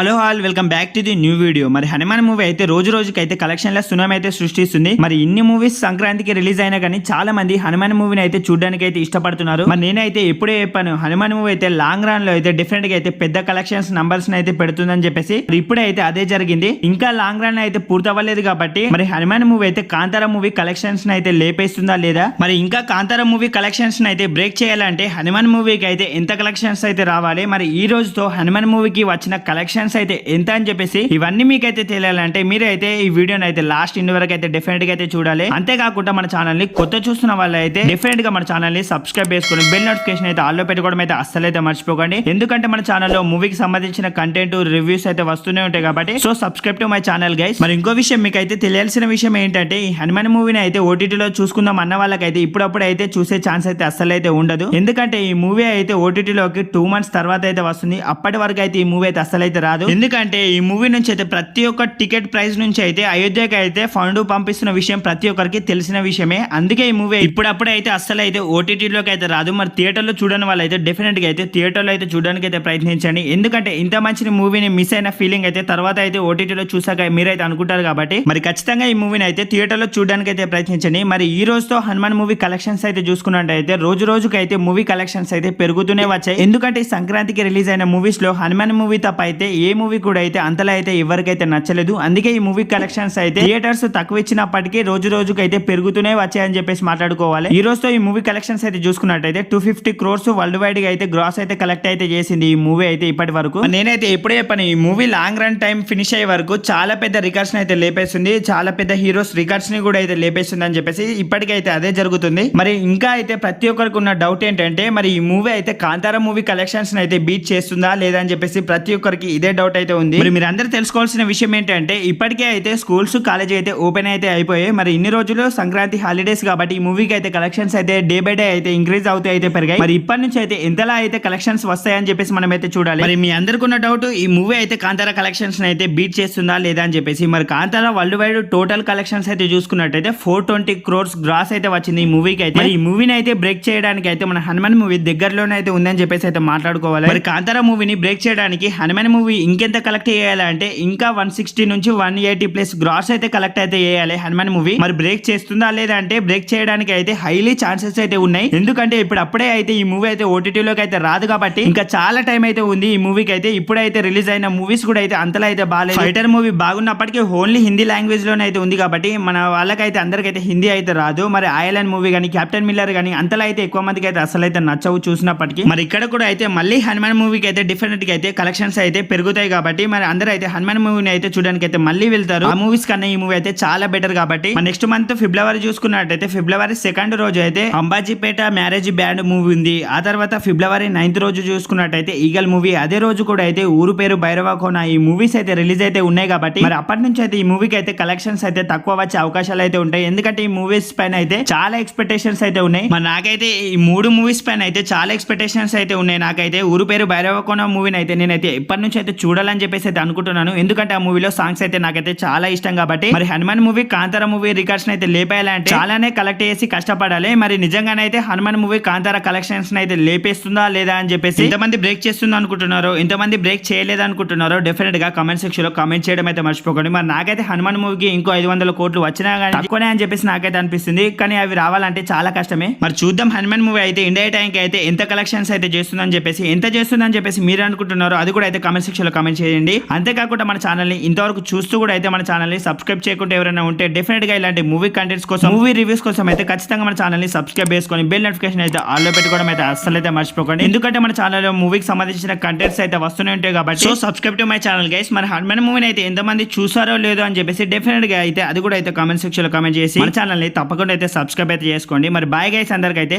Hello all welcome back to the new video. మరి Hanuman movie అయితే రోజు రోజుకి అయితే కలెక్షన్ల సునామీ అయితే సృష్టిస్తుంది. మరి ఇన్ని మూవీస్ సంక్రాంతికి రిలీజ్ అయినా కానీ చాలా మంది హనుమాన్ మూవీని అయితే చూడడానికి అయితే ఇష్టపడుతున్నారు. మరి నేనైతే ఎప్పుడే చెప్పాను హనుమాన్ మూవీ అయితే లాంగ్ రన్ లో అయితే డిఫరెంట్ గా అయితే పెద్ద కలెక్షన్స్ నంబర్స్ అయితే పెడుతుందని చెప్పేసి ఇప్పుడే అయితే అదే జరిగింది. ఇంకా లాంగ్ రన్ అయితే పూర్తవ్వలేదు కాబట్టి మరి హనుమాన్ మూవీ అయితే కాంతారా మూవీ కలెక్షన్స్ అయితే లేపేస్తుందా లేదా, మరి ఇంకా కాంతారా మూవీ కలెక్షన్స్ అయితే బ్రేక్ చేయాలంటే హనుమాన్ మూవీకి అయితే ఎంత కలెక్షన్స్ అయితే రావాలి, మరి ఈ రోజుతో హనుమాన్ మూవీకి వచ్చిన కలెక్షన్ అయితే ఎంత అని చెప్పేసి ఇవన్నీ మీకైతే తెలియాలంటే మీరు అయితే ఈ వీడియోని అయితే లాస్ట్ ఇండ్ వరకు అయితే డెఫినెట్ గా అయితే చూడాలి. అంతేకాకుండా మన ఛానల్ ని కొత్త చూస్తున్న వాళ్ళు అయితే డెఫినెట్ గా మన ఛానల్ ని సబ్స్క్రైబ్ చేసుకుని బెల్ నోటిఫికేషన్ అయితే ఆల్లో పెట్టుకోవడం అయితే అస్సలు అయితే మర్చిపోకండి. ఎందుకంటే మన ఛానల్లో మూవీకి సంబంధించిన కంటెంట్ రివ్యూస్ అయితే వస్తూనే ఉంటాయి కాబట్టి so subscribe to my channel guys. మరి ఇంకో విషయం మీకు అయితే తెలియాల్సిన విషయం ఏంటంటే ఈ హనుమాన్ మూవీని అయితే ఓటీటీలో చూసుకుందాం అన్న వాళ్ళకైతే ఇప్పుడప్పుడు అయితే చూసే ఛాన్స్ అయితే అస్సలు అయితే ఉండదు. ఎందుకంటే ఈ మూవీ అయితే ఓటీటీలోకి 2 months తర్వాత అయితే వస్తుంది. అప్పటి వరకు అయితే ఈ మూవీ అయితే అస్సలు అయితే రాదు. ఎందుకంటే ఈ మూవీ నుంచి అయితే ప్రతి ఒక్క టికెట్ ప్రైస్ నుంచి అయితే అయోధ్యకి అయితే ఫండ్ పంపిస్తున్న విషయం ప్రతి ఒక్కరికి తెలిసిన విషయమే. అందుకే ఈ మూవీ ఇప్పుడప్పుడే అయితే అస్సలు అయితే ఓటీటీలోకి అయితే రాదు. మరి థియేటర్లో చూడని వాళ్ళు అయితే డెఫినెట్ గా అయితే థియేటర్లో అయితే చూడడానికి అయితే ప్రయత్నించండి. ఎందుకంటే ఇంత మంచి మూవీని మిస్ అయిన ఫీలింగ్ అయితే తర్వాత అయితే ఓటీటీలో చూసాక మీరైతే అనుకుంటారు కాబట్టి మరి ఖచ్చితంగా ఈ మూవీని అయితే థియేటర్లో చూడడానికి అయితే ప్రయత్నించండి. మరి ఈ రోజుతో హనుమాన్ మూవీ కలెక్షన్స్ అయితే చూసుకున్నట్టయితే రోజు రోజుకి అయితే మూవీ కలెక్షన్స్ అయితే పెరుగుతూనే వచ్చాయి. ఎందుకంటే ఈ సంక్రాంతికి రిలీజ్ అయిన మూవీస్ లో హనుమాన్ మూవీ తప్ప అయితే ఏ మూవీ కూడా అయితే అంతలా అయితే ఎవరికైతే నచ్చలేదు. అందుకే ఈ మూవీ కలెక్షన్స్ అయితే థియేటర్స్ తక్కువ ఇచ్చినప్పటికీ రోజు రోజుకి అయితే పెరుగుతూనే వచ్చాయని చెప్పేసి మాట్లాడుకోవాలి. ఈ రోజుతో ఈ మూవీ కలెక్షన్స్ అయితే చూసుకున్నట్టయితే 250 crores వరల్డ్ వైడ్ గా అయితే గ్రాస్ అయితే కలెక్ట్ అయితే చేసింది ఈ మూవీ అయితే ఇప్పటి వరకు. నేనైతే ఎప్పుడే చెప్పాను ఈ movie long run time finish అయ్యే వరకు చాలా పెద్ద రికార్డ్స్ అయితే లేపేస్తుంది. చాలా పెద్ద హీరోస్ రికార్డ్స్ ని కూడా అయితే లేపేస్తుంది అని చెప్పేసి ఇప్పటికైతే అదే జరుగుతుంది. మరి ఇంకా అయితే ప్రతి ఒక్కరికి ఉన్న డౌట్ ఏంటంటే మరి ఈ మూవీ అయితే కాంతారా మూవీ కలెక్షన్స్ అయితే బీట్ చేస్తుందా లేదా అని చెప్పేసి ప్రతి ఒక్కరికి ఇదే డౌట్ అయితే ఉంది. మరి మీరు అందరూ తెలుసుకోవాల్సిన విషయం ఏంటంటే ఇప్పటికే అయితే స్కూల్స్ కాలేజీ అయితే ఓపెన్ అయితే అయిపోయాయి. మరి ఇన్ని రోజులు సంక్రాంతి హాలిడేస్ కాబట్టి ఈ మూవీకి అయితే కలెక్షన్స్ అయితే డే బై డే అయితే ఇంక్రీజ్ అవుతూ అయితే పెరిగాయి. మరి ఇప్పటి నుంచి అయితే ఎంతలా అయితే కలెక్షన్స్ వస్తాయని చెప్పేసి మనం అయితే చూడాలి. మరి మీ అందరికి ఉన్న డౌట్ ఈ మూవీ అయితే కాంతారా కలెక్షన్స్ అయితే బీట్ చేస్తుందా లేదా అని చెప్పేసి. మరి Kantara world wide total collections అయితే చూసుకున్నట్టయితే 420 crores గ్రాస్ అయితే వచ్చింది ఈ మూవీకి అయితే. మరి ఈ మూవీని అయితే బ్రేక్ చేయడానికి అయితే మన హనుమాన్ మూవీ దగ్గరలోనే అయితే ఉందని చెప్పేసి అయితే మాట్లాడుకోవాలి. మరి కాంతారా మూవీని బ్రేక్ చేయడానికి హనుమాన్ మూవీ ఇంకెంత కలెక్ట్ చేయాలంటే ఇంకా 160 నుంచి 180 ప్లస్ గ్రాస్ అయితే కలెక్ట్ అయితే చేయాలి హనుమాన్ మూవీ. మరి బ్రేక్ చేస్తుందా లేదా అంటే బ్రేక్ చేయడానికి అయితే హైలీ ఛాన్సెస్ అయితే ఉన్నాయి. ఎందుకంటే ఇప్పుడు అప్పుడే అయితే ఈ మూవీ అయితే ఓటీటీలోకి అయితే రాదు కాబట్టి ఇంకా చాలా టైం అయితే ఉంది ఈ మూవీకి అయితే. ఇప్పుడైతే రిలీజ్ అయిన మూవీస్ కూడా అయితే అంతలా అయితే బాగాలేదు. ఫైటర్ మూవీ బాగున్నప్పటికీ ఓన్లీ హిందీ లాంగ్వేజ్ లోనే అయితే ఉంది కాబట్టి మన వాళ్ళకైతే అందరికైతే హిందీ అయితే రాదు. మరి ఐలాండ్ మూవీ కానీ కెప్టెన్ మిల్లర్ కానీ అంతలా అయితే ఎక్కువ మందికి అయితే అసలు అయితే నచ్చవు చూసినప్పటికీ. మరి ఇక్కడ కూడా అయితే మళ్ళీ హనుమాన్ మూవీకి అయితే డిఫరెంట్ గా అయితే కలెక్షన్స్ అయితే పెరుగుతాయి కాబట్టి మరి అందరూ అయితే హనుమాన్ మూవీని అయితే చూడడానికి అయితే మళ్ళీ వెళ్తారు. ఆ మూవీస్ కన్నా ఈ మూవీ అయితే చాలా బెటర్ కాబట్టి నెక్స్ట్ మంత్ ఫిబ్రవరి చూసుకున్నట్టయితే ఫిబ్రవరి 2nd రోజు అయితే అంబాజీపేట మ్యారేజ్ బ్యాండ్ మూవీ ఉంది. ఆ తర్వాత ఫిబ్రవరి 9th రోజు చూసుకున్నట్టయితే ఈగల్ మూవీ, అదే రోజు కూడా అయితే ఊరు పేరు భైరవకోన ఈ మూవీస్ అయితే రిలీజ్ అయితే ఉన్నాయి కాబట్టి మరి అప్పటి నుంచి అయితే ఈ మూవీకి అయితే కలెక్షన్స్ అయితే తక్కువ వచ్చే అవకాశాలు అయితే ఉంటాయి. ఎందుకంటే ఈ మూవీస్ పైన అయితే చాలా ఎక్స్పెక్టేషన్స్ అయితే ఉన్నాయి. మరి నాకైతే ఈ 3 మూవీస్ పైన అయితే చాలా ఎక్స్పెక్టేషన్స్ అయితే ఉన్నాయి. నాకైతే ఊరు పేరు భైరవకోన మూవీని అయితే నేనైతే ఇప్పటి నుంచి అయితే చూడాలని చెప్పేసి అయితే అనుకుంటున్నాను. ఎందుకంటే ఆ మూవీలో సాంగ్స్ అయితే నాకైతే చాలా ఇష్టం కాబట్టి. మరి Hanuman movie Kantara movie records అయితే లేపేయాలంటే చాలానే కలెక్ట్ చేసి కష్టపడాలి. మరి నిజంగానైతే హనుమాన్ మూవీ కాంతారా కలెక్షన్స్ అయితే లేపేస్తుందా లేదా అని చెప్పేసి ఎంతమంది బ్రేక్ చేస్తుందో అనుకుంటున్నారో ఎంతమంది బ్రేక్ చేయలేదు అనుకుంటున్నారో డెఫినెట్ గా కామెంట్ సెక్షన్ లో కామెంట్ చేయడం అయితే మర్చిపోకండి. మరి నాకైతే హనుమాన్ మూవీకి ఇంకో 500 కోట్లు వచ్చినా కానీ తక్కువనే అని చెప్పేసి నాకైతే అనిపిస్తుంది. కానీ అవి రావాలంటే చాలా కష్టమే. మరి చూద్దాం హనుమాన్ మూవీ అయితే ఇండియా టైంకి అయితే ఎంత కలెక్షన్స్ అయితే చేస్తుందని చెప్పేసి ఎంత చేస్తుందని చెప్పేసి మీరు అనుకుంటున్నారో అది కూడా అయితే కామెంట్ సెక్షన్ లో కామెంట్ చేయండి. అంతేకాకుండా మన ఛానల్ ని ఇంతవరకు చూస్తూ కూడా అయితే మన ఛానల్ ని సబ్స్క్రైబ్ చేయకుండా ఎవరైనా ఉంటే డెఫినెట్ గా ఇలాంటి మూవీ కంటెంట్స్ కోసం మూవీ రివ్యూస్ కోసం అయితే ఖచ్చితంగా మన ఛానల్ ని సబ్స్క్రైబ్ చేసుకొని బెల్ నోటిఫికేషన్ అయితే ఆల్లో పెట్టుకోవడం అయితే అస్సలు అయితే మర్చిపోకండి. ఎందుకంటే మన ఛానల్ లో మూవీకి సంబంధించిన కంటెంట్స్ అయితే వస్తూనే ఉంటాయి కాబట్టి so subscribe to my channel guys. మరి హనుమాన్ మూవీని అయితే ఎంతమంది చూసారో లేదో అని చెప్పేసి డెఫినెట్ గా అయితే అది కూడా అయితే కామెంట్ సెక్షన్ లో కామెంట్ చేసి మన ఛానల్ ని తప్పకుండా అయితే సబ్స్క్రైబ్ అయితే చేసుకోండి. మరి బాయ్ గైస్ అందరికైతే.